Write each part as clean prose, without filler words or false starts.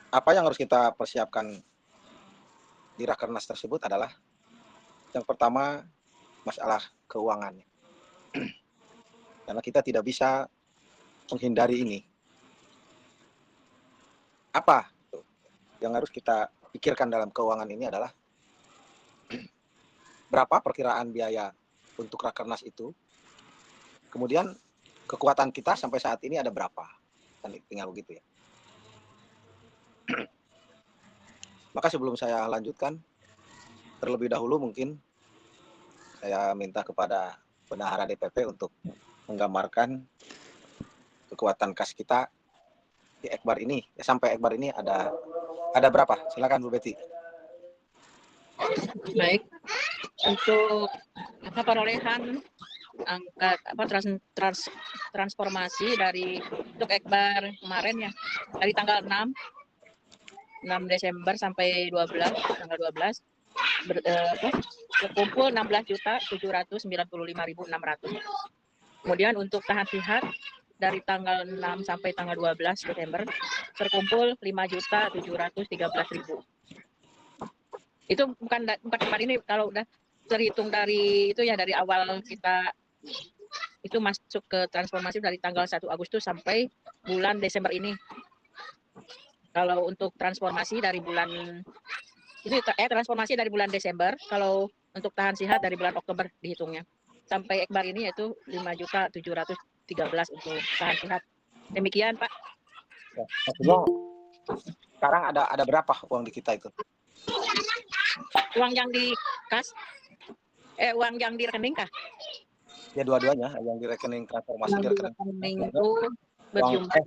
apa yang harus kita persiapkan di Rakernas tersebut adalah yang pertama masalah keuangan. Karena kita tidak bisa menghindari ini. Apa yang harus kita pikirkan dalam keuangan ini adalah berapa perkiraan biaya untuk Rakernas itu, kemudian kekuatan kita sampai saat ini ada berapa, kan tinggal begitu ya. Maka sebelum saya lanjutkan, terlebih dahulu mungkin saya minta kepada bendahara DPP untuk menggambarkan kekuatan kas kita di Ekbar ini. Ya, sampai Ekbar ini ada berapa? Silakan Bu Betty. Baik, untuk perolehan angka transformasi dari untuk Ekbar kemarin ya, dari tanggal 6 Desember sampai tanggal 12 terkumpul 16.795.600. Kemudian untuk tahan sihat dari tanggal 6 sampai tanggal 12 Desember terkumpul 5.713.000. Itu bukan kemarin ini, kalau udah terhitung dari itu ya, dari awal kita itu masuk ke transformasi dari tanggal 1 Agustus sampai bulan Desember ini. Kalau untuk transformasi dari bulan transformasi dari bulan Desember, kalau untuk tahan sihat dari bulan Oktober dihitungnya. Sampai Ekbar ini yaitu 5.713 untuk tahan sihat. Demikian, Pak. Ya, sekarang ada berapa uang di kita itu? Uang yang di kas, uang yang di rekening kah? Ya dua-duanya, yang di rekening transformasi, yang di rekening itu berjumlah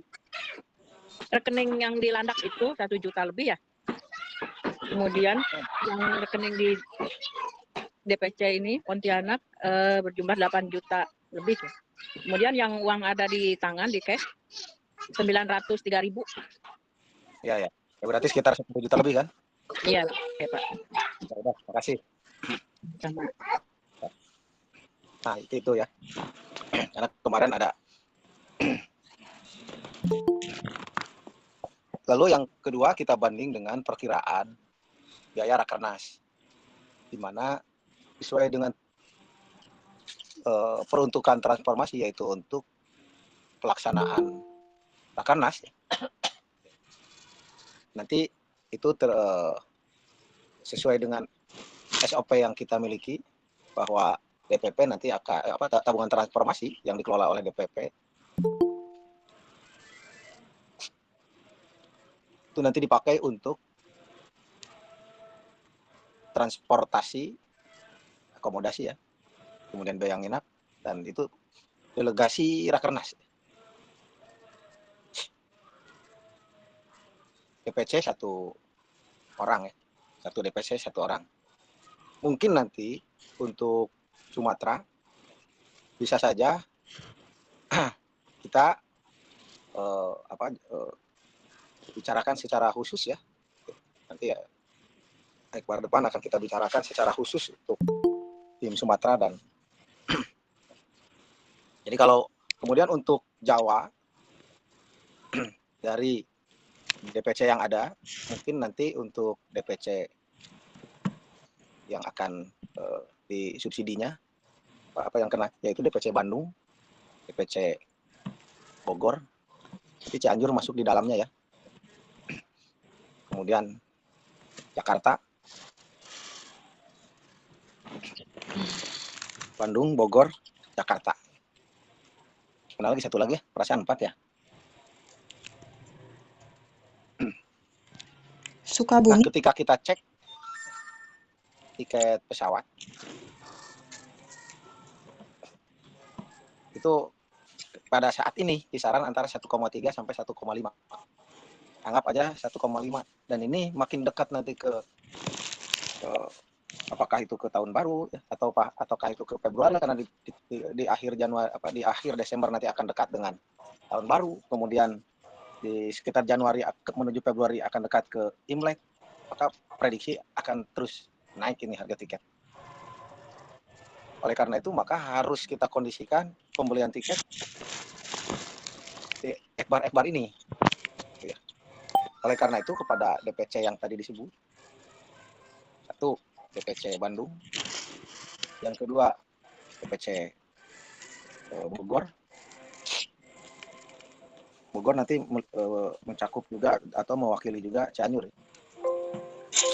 rekening yang di Landak itu 1 juta lebih ya. Kemudian yang rekening di DPC ini Pontianak berjumlah 8 juta lebih ya. Kemudian yang uang ada di tangan di cash 903.000. Ya, berarti sekitar 10 juta lebih kan? Iya, oke Pak. Ya, udah, terima kasih. Sama. Nah, itu ya. Karena kemarin ada. Lalu yang kedua kita banding dengan perkiraan biaya Rakernas, di mana sesuai dengan peruntukan transformasi, yaitu untuk pelaksanaan Rakernas. Nanti itu sesuai dengan SOP yang kita miliki, bahwa DPP nanti akan tabungan transformasi yang dikelola oleh DPP itu nanti dipakai untuk transportasi, akomodasi ya, kemudian biaya nginap, dan itu delegasi Rakernas. DPC 1 orang ya, 1 DPC 1 orang. Mungkin nanti untuk Sumatera bisa saja kita bicarakan secara khusus ya. Nanti ya Ekbar depan akan kita bicarakan secara khusus untuk tim Sumatera. Dan jadi kalau kemudian untuk Jawa dari DPC yang ada, mungkin nanti untuk DPC yang akan disubsidinya apa yang kena, yaitu DPC Bandung, DPC Bogor, jadi Cianjur masuk di dalamnya ya. Kemudian Jakarta, Bandung, Bogor, Jakarta. Mana lagi satu lagi ya? Perasaan 4 ya. Sukabumi. Nah, ketika kita cek tiket pesawat itu pada saat ini kisaran antara 1,3 sampai 1,5. Anggap aja 1,5. Dan ini makin dekat nanti ke apakah itu ke tahun baru ya, ataukah itu ke Februari, karena di akhir Januari di akhir Desember nanti akan dekat dengan tahun baru. Kemudian di sekitar Januari menuju Februari akan dekat ke Imlek. Maka prediksi akan terus naik ini harga tiket. Oleh karena itu maka harus kita kondisikan pembelian tiket di Ekbar ini. Oleh karena itu kepada DPC yang tadi disebut, satu DPC Bandung, yang kedua DPC Bogor nanti mencakup juga atau mewakili juga Cianjur.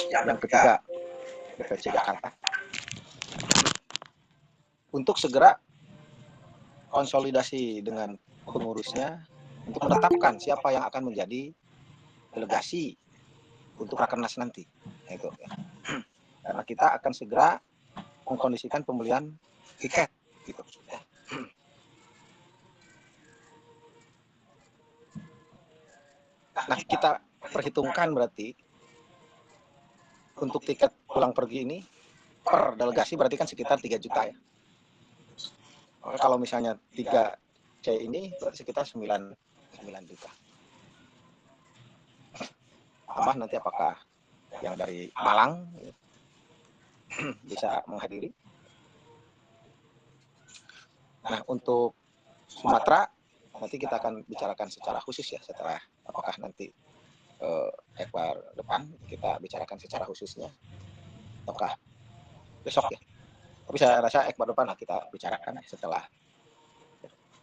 Yang ketiga DPC Jakarta, untuk segera konsolidasi dengan pengurusnya untuk menetapkan siapa yang akan menjadi delegasi untuk Rakernas nanti. Nah, itu ya. Karena kita akan segera mengkondisikan pembelian tiket gitu. Nah, kita perhitungkan berarti untuk tiket pulang pergi ini per delegasi berarti kan sekitar 3 juta ya. Kalau misalnya 3C ini berarti sekitar 9 juta. Tambah nanti apakah yang dari Malang bisa menghadiri. Nah, untuk Sumatera nanti kita akan bicarakan secara khusus ya, setelah apakah nanti ekbar depan kita bicarakan secara khususnya ataukah besok ya. Tapi saya rasa ekbar depan lah kita bicarakan setelah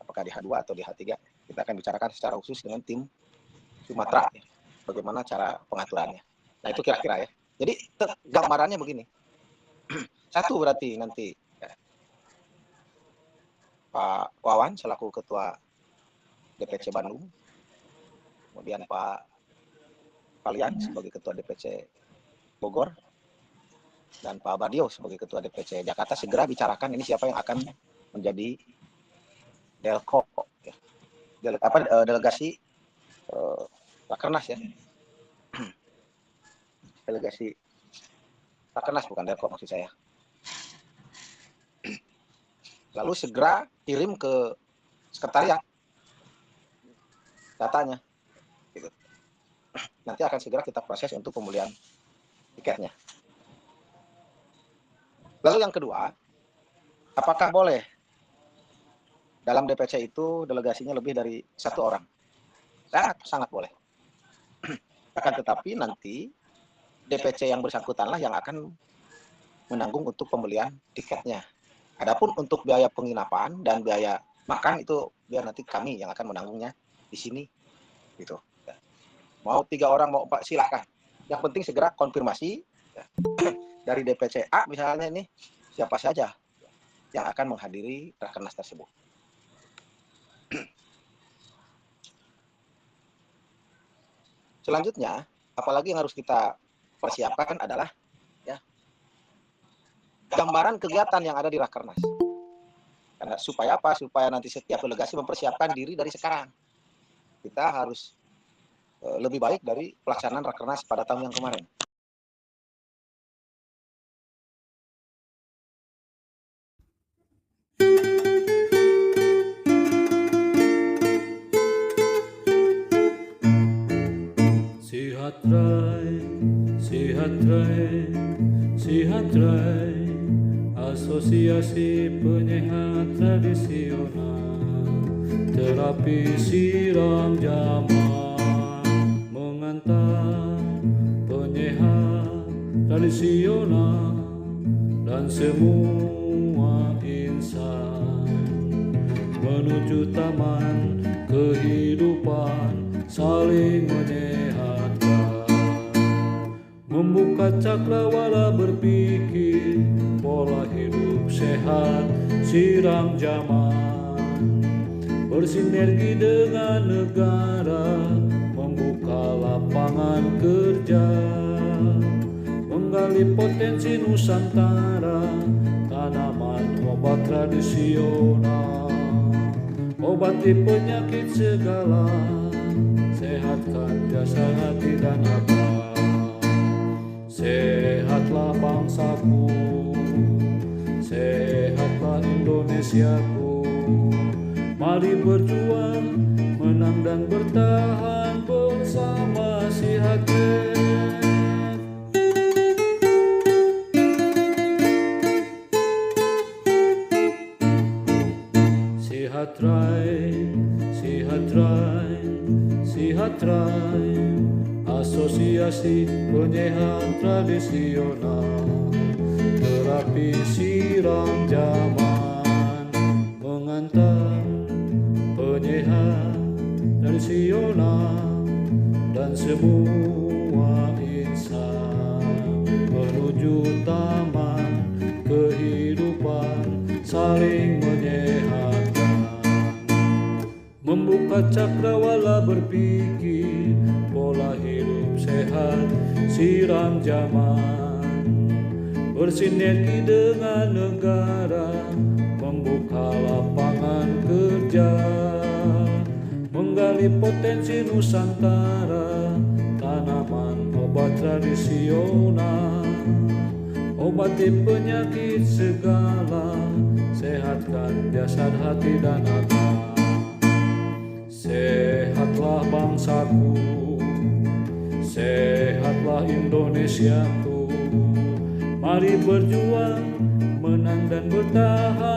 apakah di H2 atau di H3 kita akan bicarakan secara khusus dengan tim Sumatera ya, bagaimana cara pengaturannya. Nah, itu kira-kira ya. Jadi gambarannya begini. Satu berarti nanti ya, Pak Wawan selaku Ketua DPC Bandung, kemudian Pak Palian sebagai Ketua DPC Bogor, dan Pak Badio sebagai Ketua DPC Jakarta segera bicarakan ini siapa yang akan menjadi Delko ya. Delegasi Rakernas ya. Delegasi Rakernas bukan Delko maksud saya. Lalu segera kirim ke sekretariat datanya gitu. Nanti akan segera kita proses untuk pembelian tiketnya. Lalu yang kedua, apakah boleh dalam DPC itu delegasinya lebih dari 1 orang? Sangat boleh. Akan tetapi nanti DPC yang bersangkutanlah yang akan menanggung untuk pembelian tiketnya. Adapun untuk biaya penginapan dan biaya makan itu biar nanti kami yang akan menanggungnya di sini gitu. Mau 3 orang mau 4 silakan. Yang penting segera konfirmasi dari DPC A misalnya ini siapa saja yang akan menghadiri Rakernas tersebut. Selanjutnya, apalagi yang harus kita persiapkan adalah ya gambaran kegiatan yang ada di Rakernas. Karena supaya apa? Supaya nanti setiap delegasi mempersiapkan diri dari sekarang. Kita harus lebih baik dari pelaksanaan Rakernas pada tahun yang kemarin. Sihat Rai, Asosiasi Penyehat Tradisional, terapi siram zaman, mengantar penyehat tradisional dan semua insan menuju taman kehidupan saling menyehatkan. Membuka cakrawala berpikir pola hidup sehat siram zaman, bersinergi dengan negara membuka lapangan kerja, menggali potensi Nusantara, tanaman obat tradisional, obati penyakit segala, sehatkan jasad hati dan akal. Sehatlah bangsaku, sehatlah Indonesiaku. Mari berjuang, menang dan bertahan bersama Sihat Sihat Rai, Sihat Rai, Sihat Rai, asosiasi penyehat tradisional, terapi siram zaman mengantar penyehat tradisional dan semua insan menuju taman kehidupan saling menyehatkan, membuka cakrawala berpikir pola hidup sehat siram zaman, bersinergi dengan negara membuka lapangan kerja, menggali potensi Nusantara, tanaman obat tradisional, obati penyakit segala, sehatkan jasad, hati, dan akal. Sehatlah bangsaku, sehatlah Indonesiaku, mari berjuang, menang dan bertahan.